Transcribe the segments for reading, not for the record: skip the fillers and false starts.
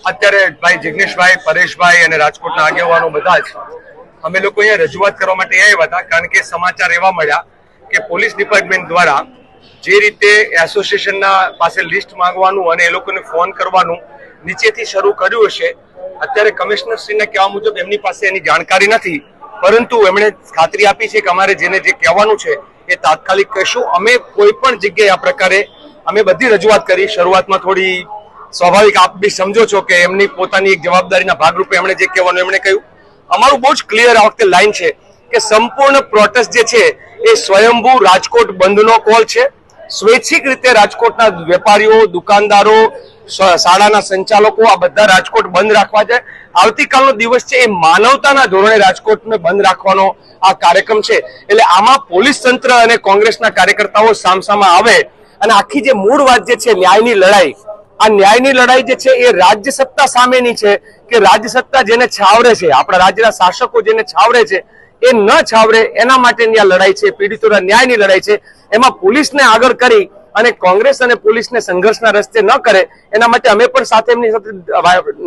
અત્યારે ભાઈ જિગ્નેશભાઈ, પરેશભાઈ અને રાજકોટના આગેવાનો બધા જ અમે લોકો અહીંયા રજૂઆત કરવા માટે આવ્યા હતા, કારણ કે સમાચાર એવા મળ્યા કે પોલીસ ડિપાર્ટમેન્ટ દ્વારા જે રીતે એસોસિએશનના પાસે લિસ્ટ માંગવાનું અને એ લોકોને ફોન કરવાનું નીચેથી શરૂ કર્યું હશે. અત્યારે કમિશનરશ્રીને કહેવા મુજબ એમની પાસે એની જાણકારી નથી, પરંતુ એમણે ખાતરી આપી છે કે અમારે જેને જે કહેવાનું છે એ તાત્કાલિક કહીશું. અમે કોઈ પણ જગ્યાએ આ પ્રકારે અમે બધી રજૂઆત કરી. શરૂઆતમાં થોડી સ્વાભાવિક, આપ બી સમજો છો કે એમની પોતાની એક જવાબદારીના ભાગરૂપે એમણે જે કહેવાનું એમણે કહ્યું. અમારું બહુ જ ક્લિયર આ વખતે લાઈન છે કે સંપૂર્ણ પ્રોટેસ્ટ જે છે એ સ્વયંભૂ રાજકોટ બંધનો કોલ છે. સ્વૈચ્છિક રીતે રાજકોટના વેપારીઓ, દુકાનદારો, શાળાના સંચાલકો આ બધા રાજકોટ બંધ રાખવા છે. આવતીકાલનો દિવસ છે એ માનવતાના ધોરણે રાજકોટને બંધ રાખવાનો આ કાર્યક્રમ છે. એટલે આમાં પોલીસ તંત્ર અને કોંગ્રેસના કાર્યકર્તાઓ સામસામા આવે અને આખી જે મૂળ વાત જે છે ન્યાયની લડાઈ, આ ન્યાયની લડાઈ જે છે એ રાજ્ય સત્તા સામેની છે કે રાજ્ય સત્તા જેને છાવરે છે, આપણા રાજ્યના શાસકો જેને છાવરે છે એ ન છાવરે એના માટેની આ લડાઈ છે, પીડિતોના ન્યાયની લડાઈ છે. એમાં પોલીસને આગળ કરી અને કોંગ્રેસ અને પોલીસને સંઘર્ષના રસ્તે ન કરે એના માટે અમે પણ સાથે એમની સાથે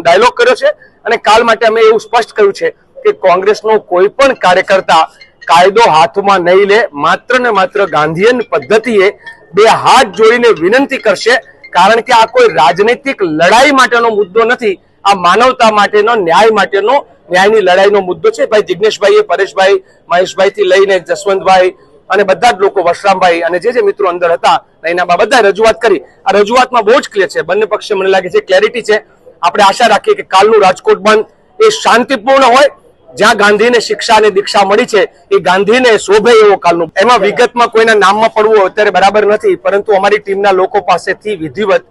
ડાયલોગ કર્યો છે અને કાલ માટે અમે એવું સ્પષ્ટ કર્યું છે કે કોંગ્રેસનો કોઈ પણ કાર્યકર્તા કાયદો હાથમાં નહીં લે. માત્ર ને માત્ર ગાંધીયન પદ્ધતિએ બે હાથ જોડીને વિનંતી કરશે, કારણ કે આ કોઈ રાજનૈતિક લડાઈ માટેનો મુદ્દો નથી, આ માનવતા માટેનો, ન્યાય માટેનો, ન્યાયની લડાઈનો મુદ્દો છે. ભાઈ જિગ્નેશભાઈએ, પરેશભાઈ, મહેશભાઈ થી લઈને જસવંતભાઈ અને બધા જ લોકો, વશરામભાઈ અને જે મિત્રો અંદર હતા એના બધા રજૂઆત કરી. આ રજૂઆતમાં બહુ જ ક્લિયર છે, બંને પક્ષે મને લાગે છે ક્લેરિટી છે. આપણે આશા રાખીએ કે કાલનું રાજકોટ બંધ એ શાંતિપૂર્ણ હોય. જ્યાં ગાંધીને શિક્ષા અને દીક્ષા મળી છે એ ગાંધીને શોભે એવો કાલનું. એમાં વિગતમાં કોઈના નામમાં પડવું અત્યારે બરાબર નથી, પરંતુ અમારી ટીમના લોકો પાસેથી વિધિવત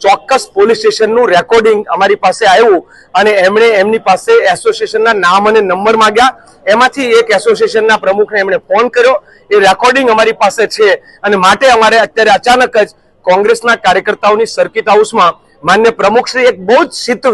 ચોક્કસ પોલીસ સ્ટેશનનું રેકોર્ડિંગ અમારી પાસે આવ્યું અને એમણે એમની પાસે એસોસિએશનના નામ અને નંબર માંગ્યા. એમાંથી એક એસોસિએશનના પ્રમુખને એમણે ફોન કર્યો. એ રેકોર્ડિંગ અમારી પાસે છે અને માટે અમારે અત્યારે અચાનક જ કોંગ્રેસના કાર્યકર્તાઓની સર્કિટ હાઉસમાં માન્ય પ્રમુખશ્રી એક બહુ જ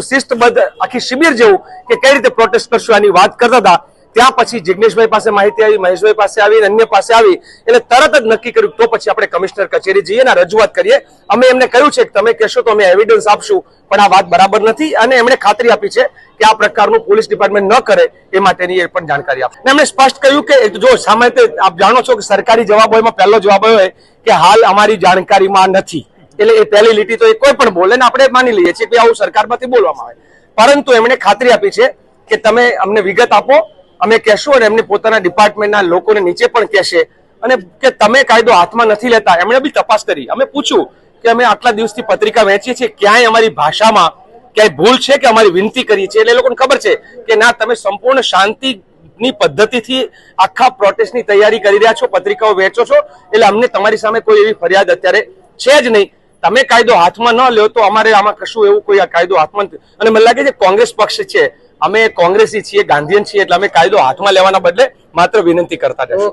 શિસ્તબદ્ધ આખી શિબિર જેવું કે કઈ રીતે પ્રોટેસ્ટ કરશું આની વાત કરતા હતા. ત્યાં પછી જિગ્નેશભાઈ પાસે માહિતી આવી, મહેશભાઈ પાસે આવી, અન્ય પાસે આવી, એટલે તરત જ નક્કી કર્યું તો પછી આપણે કમિશનર કચેરી જઈએ ને રજૂઆત કરીએ. અમે એમને કહ્યું છે કે તમે કહેશો તો અમે એવિડન્સ આપશું, પણ આ વાત બરાબર નથી. અને એમણે ખાતરી આપી છે કે આ પ્રકારનું પોલીસ ડિપાર્ટમેન્ટ ન કરે એ માટેની એ પણ જાણકારી આપી. એમણે સ્પષ્ટ કહ્યું કે જો સામાન્ય આપ જાણો છો કે સરકારી જવાબોમાં પહેલો જવાબ હોય કે હાલ અમારી જાણકારીમાં નથી. એટલે એ પહેલી લીટી તો એ કોઈ પણ બોલે ને આપણે માની લઈએ છીએ કે આવું સરકારમાંથી બોલવામાં આવે, પરંતુ એમણે ખાતરી આપી છે કે તમે અમને વિગત આપો, અમે કહેશું અને એમને પોતાના ડિપાર્ટમેન્ટના લોકોને નીચે પણ કહેશે અને કે તમે કાયદો હાથમાં નથી લેતા. એમણે બી તપાસ કરી. અમે પૂછ્યું કે અમે આટલા દિવસથી પત્રિકા વહેંચીએ છીએ, ક્યાંય અમારી ભાષામાં ક્યાંય ભૂલ છે કે અમારી વિનંતી કરીએ છીએ? એટલે એ લોકોને ખબર છે કે ના, તમે સંપૂર્ણ શાંતિની પદ્ધતિથી આખા પ્રોટેસ્ટની તૈયારી કરી રહ્યા છો, પત્રિકાઓ વહેંચો છો, એટલે અમને તમારી સામે કોઈ એવી ફરિયાદ અત્યારે છે જ નહીં. તમે કાયદો હાથમાં ન લ્યો તો અમારે આમાં કશું એવું કોઈ કાયદો હાથમાં. અને મને લાગે છે કોંગ્રેસ પક્ષ છે, અમે કોંગ્રેસી છીએ, ગાંધીયન છીએ, એટલે અમે કાયદો હાથમાં લેવાના બદલે માત્ર વિનંતી કરતા રહેશું.